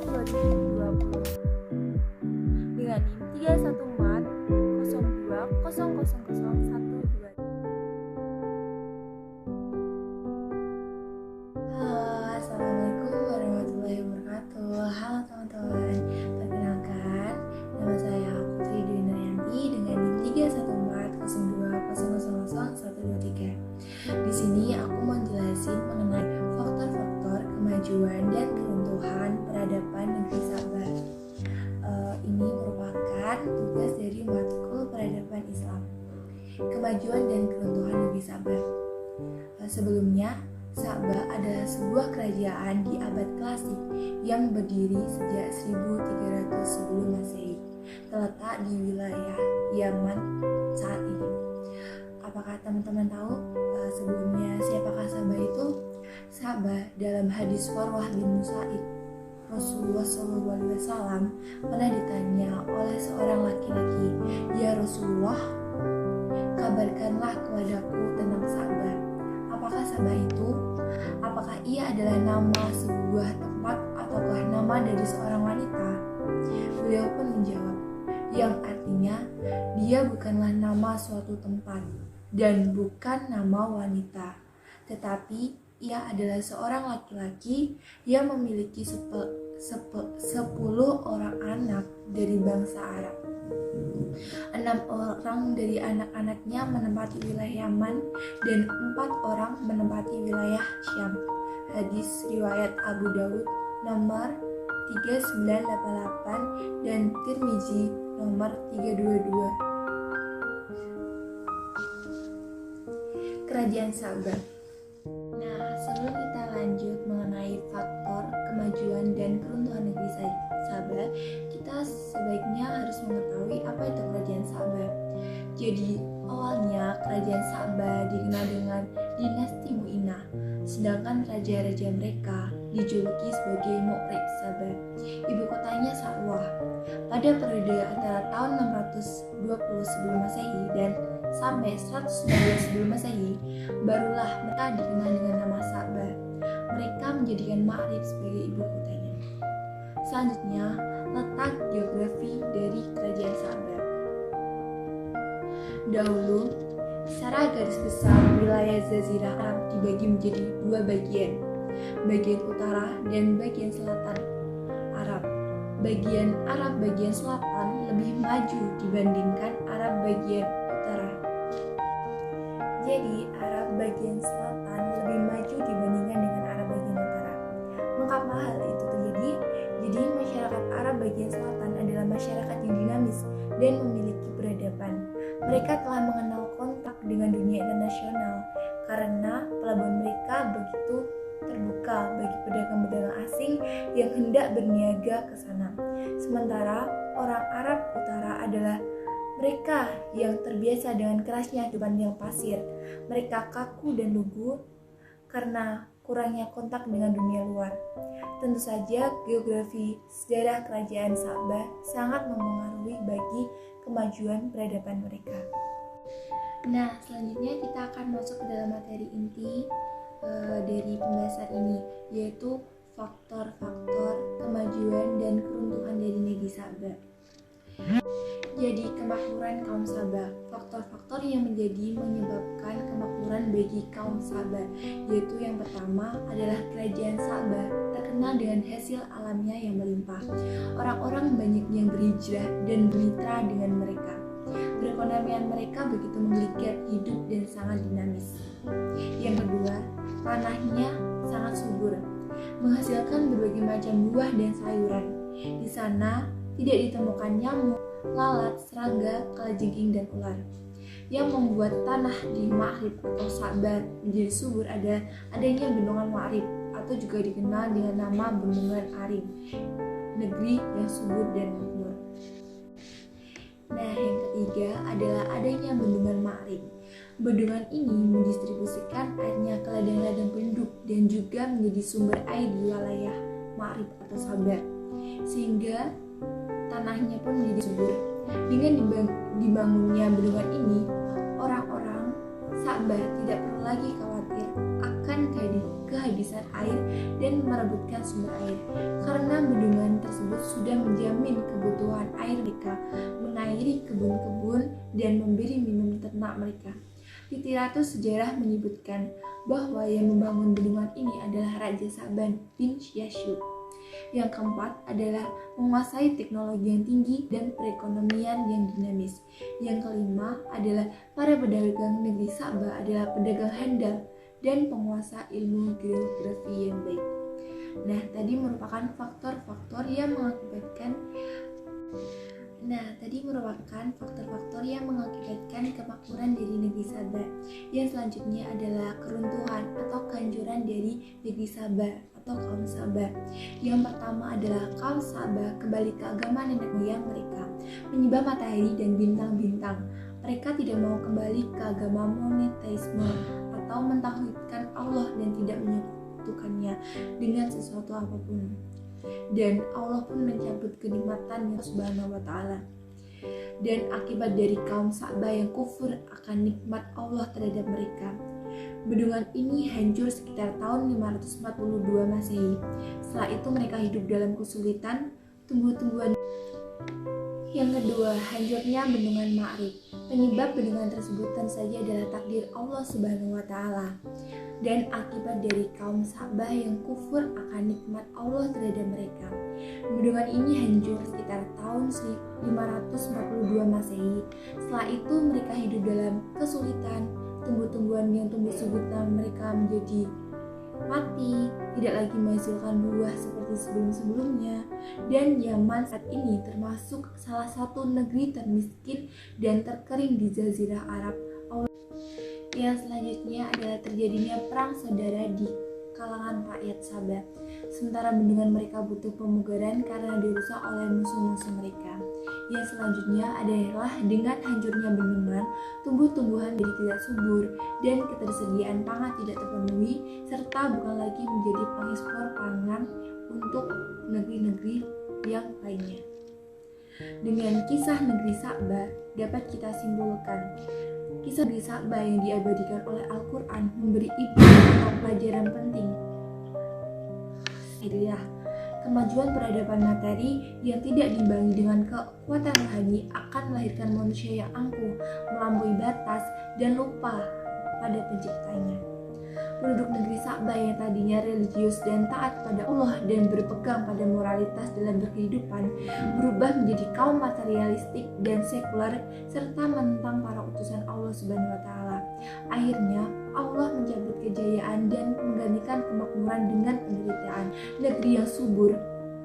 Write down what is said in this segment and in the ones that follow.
tahun 2020 dengan NIM 31402000112. Halo, assalamualaikum warahmatullahi wabarakatuh. Halo teman-teman, perkenalkan nama saya Putri Dwi Nuryanti dengan NIM 31402000123. Di sini aku mau jelasin mengenai faktor-faktor kemajuan dan keruntuhan peradaban negeri Sabah. Ini merupakan tugas dari matkul peradaban Islam. Kemajuan dan keruntuhan negeri Sabah. Sebelumnya, Sabah adalah sebuah kerajaan di abad klasik yang berdiri sejak 1300 sebelum Masehi, terletak di wilayah Yaman saat ini. Apakah teman-teman tahu sebelumnya siapakah Sabah itu? Sabah dalam hadis Warwah bin Musaid, Rasulullah SAW pernah ditanya oleh seorang laki-laki, "Ya Rasulullah, kabarkanlah kepadaku tentang Sabah. Apakah Sabah itu? Apakah ia adalah nama sebuah tempat ataukah nama dari seorang wanita?" Beliau pun menjawab, yang artinya dia bukanlah nama suatu tempat dan bukan nama wanita, tetapi ia adalah seorang laki-laki yang memiliki 10 orang anak dari bangsa Arab. 6 orang dari anak-anaknya menempati wilayah Yaman dan 4 orang menempati wilayah Syam. Hadis riwayat Abu Daud nomor 3988 dan Tirmizi nomor 322. Kerajaan Sabah. Nah, sebelum kita lanjut mengenai faktor kemajuan dan keruntuhan negeri Sabah, kita sebaiknya harus mengetahui apa itu kerajaan Sabah. Jadi, awalnya kerajaan Sabah dikenal dengan dinasti Mu'inah, sedangkan raja-raja mereka dijuluki sebagai Mu'rib Sabah. Ibu kotanya Sarwah. Pada periode antara tahun 620 sebelum Masehi dan sampai 119 sebelum Masehi, barulah mereka dikenal dengan nama Sabah. Mereka menjadikan Ma'rib sebagai ibu kotanya. Selanjutnya, letak geografi dari kerajaan Sabah. Dahulu, secara garis besar wilayah Jazirah Arab dibagi menjadi 2 bagian, bagian utara dan bagian selatan Arab. Bagian Arab bagian selatan lebih maju dibandingkan Arab bagian utara. Jadi, Arab bagian selatan lebih maju dibandingkan dengan Arab bagian utara. Mengapa hal itu terjadi? Jadi, masyarakat Arab bagian selatan adalah masyarakat yang dinamis dan memiliki peradaban. Mereka telah mengenal kontak dengan dunia internasional karena pelabuhan mereka begitu terbuka bagi pedagang-pedagang asing yang hendak berniaga ke sana. Sementara orang Arab utara adalah mereka yang terbiasa dengan kerasnya kehidupan yang pasir. Mereka kaku dan lugu karena kurangnya kontak dengan dunia luar. Tentu saja geografi sejarah kerajaan Sabah sangat mempengaruhi bagi kemajuan peradaban mereka. Nah, selanjutnya kita akan masuk ke dalam materi inti dari pembahasan ini, yaitu faktor-faktor kemajuan dan keruntuhan dari negeri Sabah. Jadi, kemakmuran kaum Sabah. Faktor-faktor yang menyebabkan kemakmuran bagi kaum Sabah, yaitu yang pertama adalah kerajaan Sabah terkenal dengan hasil alamnya yang melimpah. Orang-orang banyak yang berhijrah dan bermitra dengan mereka. Perekonomian mereka begitu menggeliat hidup dan sangat dinamis. Yang kedua, tanahnya sangat subur, menghasilkan berbagai macam buah dan sayuran. Di sana tidak ditemukan nyamuk, lalat, serangga, kalajengking, dan ular. Yang membuat tanah di Ma'rib atau Sabah menjadi subur adanya bendungan Ma'rib atau juga dikenal dengan nama bendungan Arim, negeri yang subur dan makmur. Nah, yang ketiga adalah adanya bendungan Ma'rib. Bendungan ini mendistribusikan airnya ke ladang-ladang penduduk dan juga menjadi sumber air di wilayah Ma'rib atau Sabah, sehingga tanahnya pun menjadi subur. Dengan dibangunnya bendungan ini, orang-orang Sabah tidak perlu lagi khawatir akan kehadiran penghabisan air dan merebutkan sumber air, karena bendungan tersebut sudah menjamin kebutuhan air mereka, mengairi kebun-kebun, dan memberi minum ternak mereka. Literatur sejarah menyebutkan bahwa yang membangun bendungan ini adalah Raja Saban bin Yashub. Yang keempat adalah menguasai teknologi yang tinggi dan perekonomian yang dinamis. Yang kelima adalah para pedagang negeri Saba adalah pedagang handal dan penguasa ilmu geografi yang baik. Nah, tadi merupakan faktor-faktor yang mengakibatkan kemakmuran dari negeri Saba. Yang selanjutnya adalah keruntuhan atau kehancuran dari negeri Saba atau kaum Saba. Yang pertama adalah kaum Saba kembali ke agama nenek moyang mereka, menyembah matahari dan bintang-bintang. Mereka tidak mau kembali ke agama monoteisme atau mentauhidkan Allah dan tidak menyekutukannya dengan sesuatu apapun. Dan Allah pun mencabut kenikmatan Subhanahu wa ta'ala. Dan akibat dari kaum Sa'bah yang kufur akan nikmat Allah terhadap mereka, bendungan ini hancur sekitar tahun 542 Masehi. Setelah itu mereka hidup dalam kesulitan, tumbuh-tumbuhan. Yang kedua, hancurnya bendungan Ma'rib. Penyebab bendungan tersebut tentu saja adalah takdir Allah Subhanahu wa ta'ala dan akibat dari kaum Sa'bah yang kufur akan nikmat Allah terhadap mereka. Bendungan ini hancur sekitar tahun 542 Masehi. Setelah itu mereka hidup dalam kesulitan, tumbuh-tumbuhan yang tumbuh subur mereka menjadi mati, tidak lagi menghasilkan buah seperti sebelum-sebelumnya, dan Yaman saat ini termasuk salah satu negeri termiskin dan terkering di Jazirah Arab. Yang selanjutnya adalah terjadinya perang saudara di kalangan rakyat Sabah. Sementara bendungan mereka butuh pemugaran karena dirusak oleh musuh-musuh mereka. Yang selanjutnya adalah dengan hancurnya bendungan, tumbuh-tumbuhan jadi tidak subur dan ketersediaan pangan tidak terpenuhi, serta bukan lagi menjadi pengekspor pangan untuk negeri-negeri yang lainnya. Dengan kisah negeri Sa'bah dapat kita simpulkan, kisah negeri Sa'bah yang diabadikan oleh Al-Quran memberi ibrat atau pelajaran penting. Inilah kemajuan peradaban materi yang tidak diimbangi dengan kekuatan rohani akan melahirkan manusia yang angkuh, melampaui batas, dan lupa pada penciptanya. Penduduk negeri Sa'bah yang tadinya religius dan taat pada Allah dan berpegang pada moralitas dalam berkehidupan, berubah menjadi kaum materialistik dan sekuler serta menentang para utusan Allah Subhanahu wa ta'ala. Akhirnya Allah mencabut kejayaan dan menggantikan kemakmuran dengan penderitaan. Negeri yang subur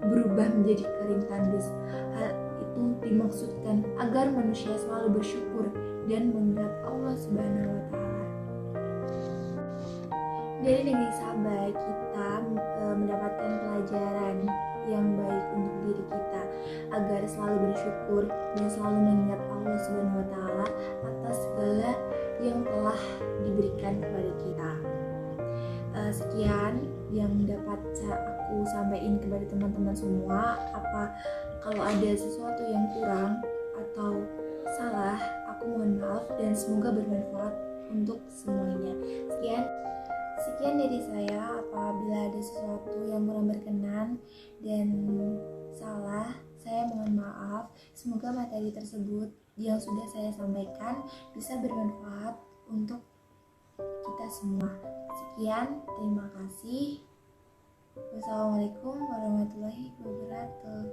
berubah menjadi kering tandus. Hal itu dimaksudkan agar manusia selalu bersyukur dan mengingat Allah Subhanahu wa ta'ala. Dari negeri Sa'bah kita mendapatkan pelajaran yang baik untuk diri kita agar selalu bersyukur dan selalu mengingat Allah Subhanahu wa ta'ala atas segala yang telah diberikan kepada kita. Sekian yang dapat aku sampaikan kepada teman-teman semua. Kalau ada sesuatu yang kurang atau salah, aku mohon maaf dan semoga bermanfaat untuk semuanya. Sekian dari saya. Apabila ada sesuatu yang kurang berkenan dan salah, saya mohon maaf. Semoga materi tersebut yang sudah saya sampaikan bisa bermanfaat untuk kita semua. Sekian, terima kasih. Wassalamualaikum warahmatullahi wabarakatuh.